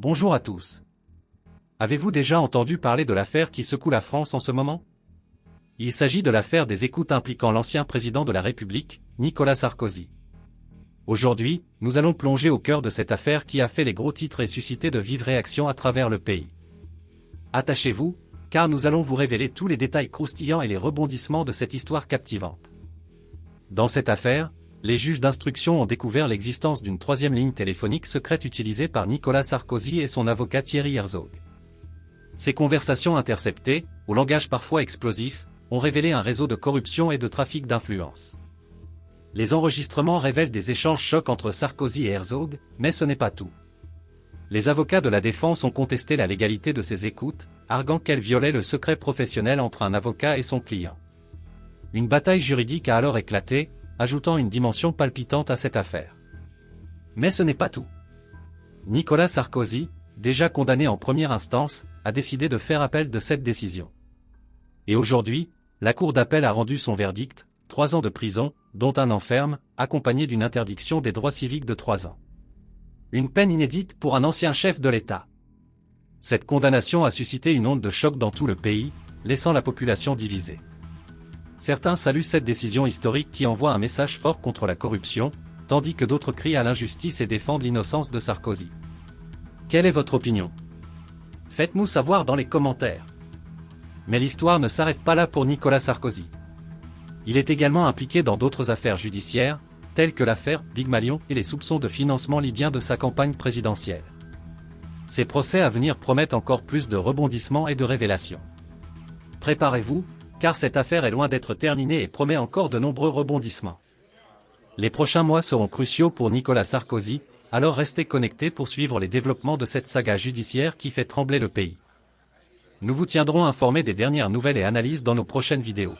Bonjour à tous. Avez-vous déjà entendu parler de l'affaire qui secoue la France en ce moment? Il s'agit de l'affaire des écoutes impliquant l'ancien président de la République, Nicolas Sarkozy. Aujourd'hui, nous allons plonger au cœur de cette affaire qui a fait les gros titres et suscité de vives réactions à travers le pays. Attachez-vous, car nous allons vous révéler tous les détails croustillants et les rebondissements de cette histoire captivante. Dans cette affaire, les juges d'instruction ont découvert l'existence d'une troisième ligne téléphonique secrète utilisée par Nicolas Sarkozy et son avocat Thierry Herzog. Ces conversations interceptées, au langage parfois explosif, ont révélé un réseau de corruption et de trafic d'influence. Les enregistrements révèlent des échanges chocs entre Sarkozy et Herzog, mais ce n'est pas tout. Les avocats de la défense ont contesté la légalité de ces écoutes, arguant qu'elles violaient le secret professionnel entre un avocat et son client. Une bataille juridique a alors éclaté, ajoutant une dimension palpitante à cette affaire. Mais ce n'est pas tout. Nicolas Sarkozy, déjà condamné en première instance, a décidé de faire appel de cette décision. Et aujourd'hui, la Cour d'appel a rendu son verdict, 3 ans de prison, dont 1 an ferme, accompagné d'une interdiction des droits civiques de 3 ans. Une peine inédite pour un ancien chef de l'État. Cette condamnation a suscité une onde de choc dans tout le pays, laissant la population divisée. Certains saluent cette décision historique qui envoie un message fort contre la corruption, tandis que d'autres crient à l'injustice et défendent l'innocence de Sarkozy. Quelle est votre opinion? Faites-nous savoir dans les commentaires. Mais l'histoire ne s'arrête pas là pour Nicolas Sarkozy. Il est également impliqué dans d'autres affaires judiciaires, telles que l'affaire Big Malion et les soupçons de financement libyen de sa campagne présidentielle. Ces procès à venir promettent encore plus de rebondissements et de révélations. Préparez-vous, car cette affaire est loin d'être terminée et promet encore de nombreux rebondissements. Les prochains mois seront cruciaux pour Nicolas Sarkozy, alors restez connectés pour suivre les développements de cette saga judiciaire qui fait trembler le pays. Nous vous tiendrons informés des dernières nouvelles et analyses dans nos prochaines vidéos.